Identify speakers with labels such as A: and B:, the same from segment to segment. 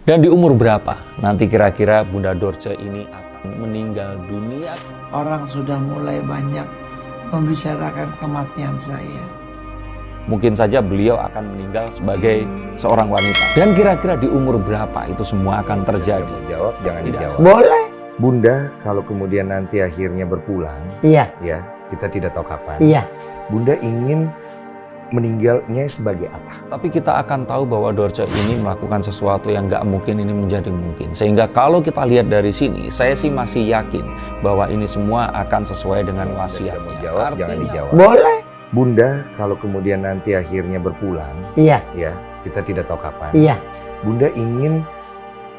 A: Dan di umur berapa nanti kira-kira Bunda Dorce ini akan meninggal dunia?
B: Orang sudah mulai banyak membicarakan kematian saya.
A: Mungkin saja beliau akan meninggal sebagai seorang wanita. Dan kira-kira di umur berapa itu semua akan terjadi?
C: Jawab, jangan
A: Tidak.
C: dijawab.
B: Boleh?
C: Bunda, kalau kemudian nanti akhirnya berpulang,
B: Iya,
C: ya kita tidak tahu kapan.
B: iya.
C: Bunda ingin meninggalnya sebagai apa?
A: Tapi kita akan tahu bahwa Dorce ini melakukan sesuatu yang nggak mungkin ini menjadi mungkin. Sehingga kalau kita lihat dari sini, saya sih masih yakin bahwa ini semua akan sesuai dengan wasiatnya.
C: Jawab, jangan dijawab.
B: Boleh?
C: Bunda, kalau kemudian nanti akhirnya berpulang,
B: Iya,
C: ya kita tidak tahu kapan.
B: iya.
C: Bunda ingin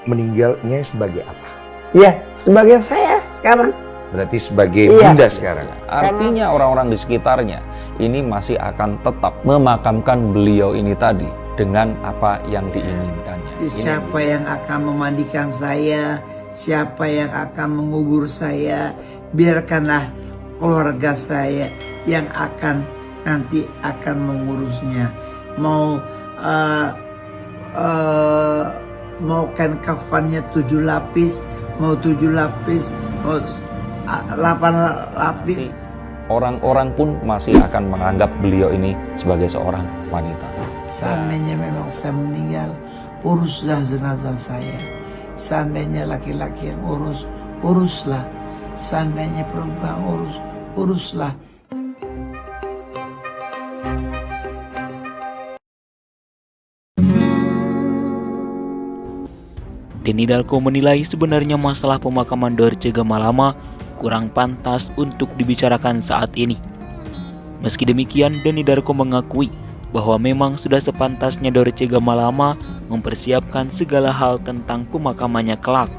C: meninggalnya sebagai apa?
B: Iya, sebagai saya sekarang.
C: Berarti sebagai
B: Iya.
C: Bunda sekarang.
A: Artinya orang-orang di sekitarnya ini masih akan tetap memakamkan beliau ini tadi dengan apa yang diinginkannya.
B: Siapa yang akan memandikan saya, siapa yang akan mengubur saya, biarkanlah keluarga saya yang akan nanti akan mengurusnya. Mau kan kafannya 7 lapis, mau 7 lapis, mau 8 lapis.
A: Orang-orang pun masih akan menganggap beliau ini sebagai seorang wanita.
B: Seandainya memang saya meninggal, uruslah jenazah saya. Seandainya laki-laki yang uruslah. Seandainya perempuan uruslah.
D: Denny Darko menilai sebenarnya masalah pemakaman Dorce Gamalama kurang pantas untuk dibicarakan saat ini. Meski demikian, Denny Darko mengakui bahwa memang sudah sepantasnya Dorce Gamalama mempersiapkan segala hal tentang pemakamannya kelak.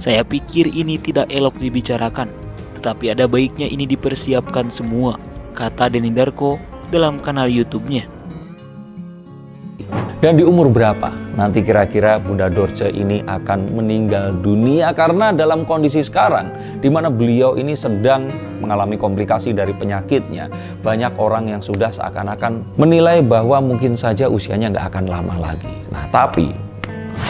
D: Saya pikir ini tidak elok dibicarakan, tetapi ada baiknya ini dipersiapkan semua, kata Denny Darko dalam kanal YouTube-nya.
A: Dan di umur berapa nanti kira-kira Bunda Dorce ini akan meninggal dunia? Karena dalam kondisi sekarang di mana beliau ini sedang mengalami komplikasi dari penyakitnya, banyak orang yang sudah seakan-akan menilai bahwa mungkin saja usianya nggak akan lama lagi. Nah, tapi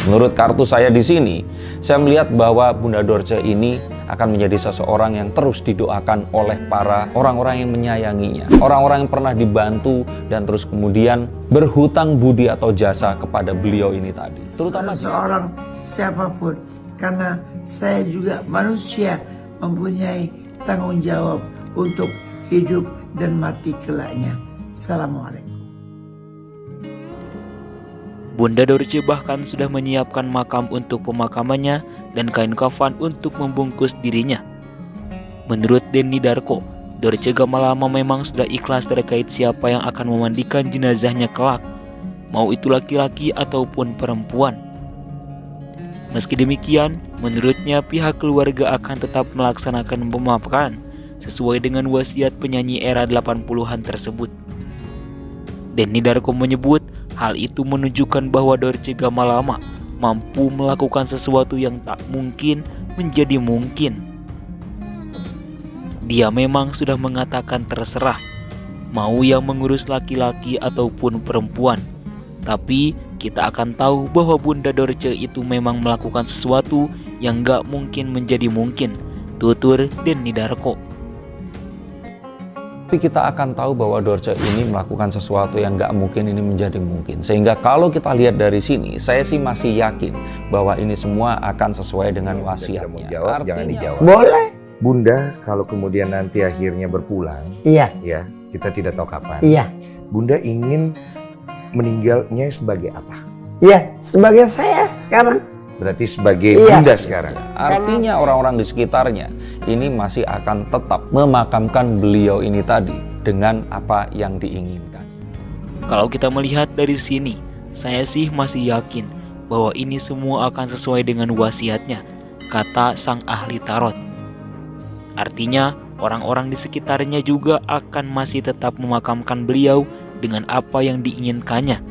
A: menurut kartu saya di sini, saya melihat bahwa Bunda Dorce ini akan menjadi seseorang yang terus didoakan oleh para orang-orang yang menyayanginya. Orang-orang yang pernah dibantu dan terus kemudian berhutang budi atau jasa kepada beliau ini tadi. Terutama
B: seorang siapapun, karena saya juga manusia mempunyai tanggung jawab untuk hidup dan mati kelaknya. Assalamualaikum.
D: Bunda Dorce bahkan sudah menyiapkan makam untuk pemakamannya dan kain kafan untuk membungkus dirinya. Menurut Denny Darko, Dorce Gamalama memang sudah ikhlas terkait siapa yang akan memandikan jenazahnya kelak, mau itu laki-laki ataupun perempuan. Meski demikian, menurutnya pihak keluarga akan tetap melaksanakan pemakaman sesuai dengan wasiat penyanyi era 80-an tersebut. Denny Darko menyebut hal itu menunjukkan bahwa Dorce Gamalama mampu melakukan sesuatu yang tak mungkin menjadi mungkin. Dia memang sudah mengatakan terserah, mau yang mengurus laki-laki ataupun perempuan. Tapi kita akan tahu bahwa Bunda Dorce itu memang melakukan sesuatu yang gak mungkin menjadi mungkin, tutur Denny Darko.
A: Tapi kita akan tahu bahwa Dorce ini melakukan sesuatu yang nggak mungkin ini menjadi mungkin. Sehingga kalau kita lihat dari sini, saya sih masih yakin bahwa ini semua akan sesuai dengan wasiatnya.
C: Jawab, jangan dijawab.
B: Boleh?
C: Bunda, kalau kemudian nanti akhirnya berpulang,
B: Iya,
C: ya kita tidak tahu kapan.
B: iya.
C: Bunda ingin meninggalnya sebagai apa?
B: Iya, sebagai saya sekarang.
C: Berarti sebagai
B: Iya.
C: Bunda sekarang.
A: Artinya orang-orang di sekitarnya ini masih akan tetap memakamkan beliau ini tadi dengan apa yang diinginkan.
D: Kalau kita melihat dari sini, saya sih masih yakin bahwa ini semua akan sesuai dengan wasiatnya, kata sang ahli tarot. Artinya, orang-orang di sekitarnya juga akan masih tetap memakamkan beliau dengan apa yang diinginkannya.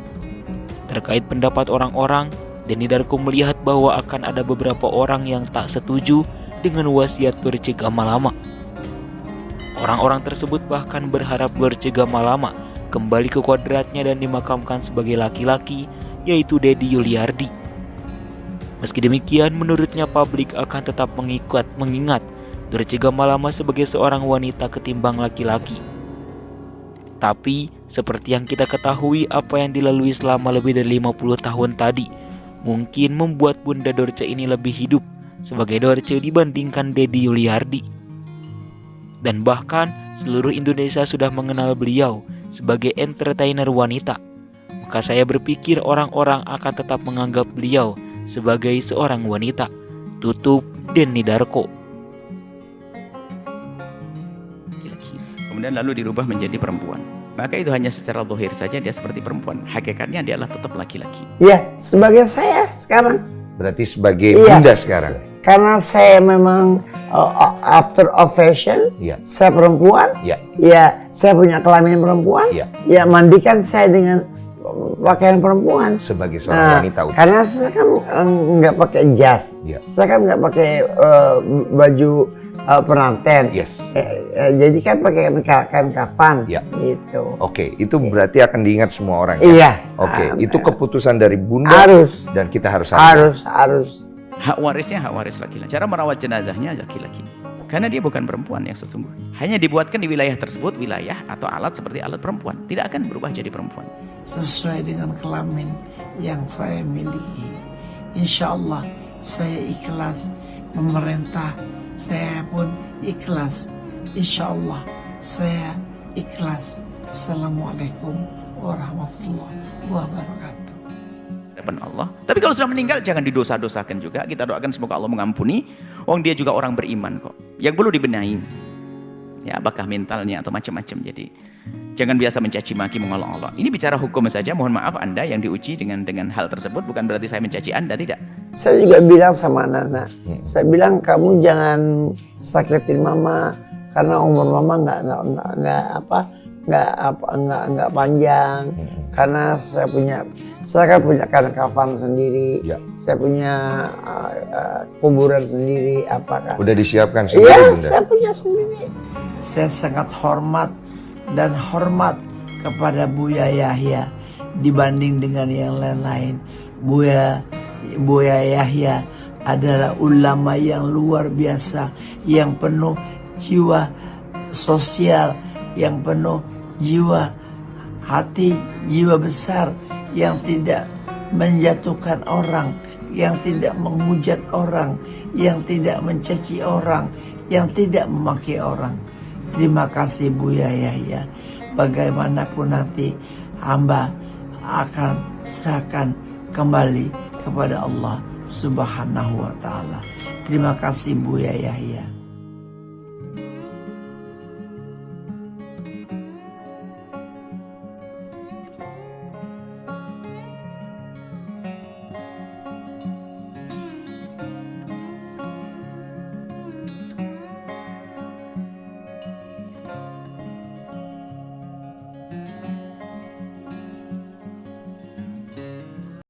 D: Terkait pendapat orang-orang, Denny Darko melihat bahwa akan ada beberapa orang yang tak setuju dengan wasiat Dorce Gamalama. Orang-orang tersebut bahkan berharap Dorce Gamalama kembali ke kodratnya dan dimakamkan sebagai laki-laki, yaitu Deddy Yuliardi. Meski demikian, menurutnya publik akan tetap mengingat Dorce Gamalama sebagai seorang wanita ketimbang laki-laki. Tapi, seperti yang kita ketahui, apa yang dilalui selama lebih dari 50 tahun tadi mungkin membuat Bunda Dorce ini lebih hidup sebagai Dorce dibandingkan Deddy Yuliardi. Dan bahkan seluruh Indonesia sudah mengenal beliau sebagai entertainer wanita. Maka saya berpikir orang-orang akan tetap menganggap beliau sebagai seorang wanita. Tutup Denny Darko.
E: Kemudian lalu dirubah menjadi perempuan. Maka itu hanya secara zahir saja dia seperti perempuan. Hakikatnya dia adalah tetap laki-laki.
B: Ya, sebagai saya sekarang.
C: Berarti sebagai
B: Iya.
C: bunda sekarang.
B: Karena saya memang after fashion,
C: Iya.
B: saya perempuan.
C: Iya.
B: Ya, saya punya kelamin perempuan.
C: Iya.
B: Ya, mandikan saya dengan pakaian perempuan.
C: Sebagai seorang wanita.
B: Karena saya kan nggak pakai jas.
C: Iya.
B: Saya kan nggak pakai baju pengantin.
C: Yes.
B: Jadi kan pakai kain kafan.
C: Iya.
B: Gitu.
C: Oke, itu berarti akan diingat semua orang. Ya?
B: Iya.
C: Oke, itu keputusan dari bunda.
B: Harus.
C: Dan kita harus hargai.
B: Harus.
E: Hak warisnya hak waris laki-laki. Cara merawat jenazahnya laki-laki. Karena dia bukan perempuan yang sesungguhnya. Hanya dibuatkan di wilayah tersebut, wilayah atau alat seperti alat perempuan. Tidak akan berubah jadi perempuan.
B: Sesuai dengan kelamin yang saya miliki. Insya Allah saya ikhlas memerintah, saya pun ikhlas. Insya Allah saya ikhlas. Assalamualaikum warahmatullahi wabarakatuh.
E: Hadapan Allah. Tapi kalau sudah meninggal jangan didosa-dosakan juga. Kita doakan semoga Allah mengampuni. Wong dia juga orang beriman kok. Yang perlu dibenahi. Ya, apakah mentalnya atau macam-macam. Jadi jangan biasa mencaci maki mengolok-olok. Ini bicara hukum saja. Mohon maaf Anda yang diuji dengan hal tersebut bukan berarti saya mencaci Anda, tidak.
B: Saya juga bilang sama anak-anak, saya bilang kamu jangan sakitin mama karena umur mama nggak panjang. Karena saya kan punya kafan sendiri,
C: Ya.
B: saya punya kuburan sendiri, apakah?
C: Udah disiapkan sendiri,
B: Iya,
C: bunda.
B: saya punya sendiri. Saya sangat hormat kepada Buya Yahya dibanding dengan yang lain-lain. Buya Yahya adalah ulama yang luar biasa, yang penuh jiwa sosial, yang penuh jiwa hati, jiwa besar, yang tidak menjatuhkan orang, yang tidak menghujat orang, yang tidak mencaci orang, yang tidak memaki orang. Terima kasih Buya Yahya. Bagaimanapun nanti hamba akan serahkan kembali kepada Allah Subhanahu wa ta'ala. Terima kasih Buya Yahya.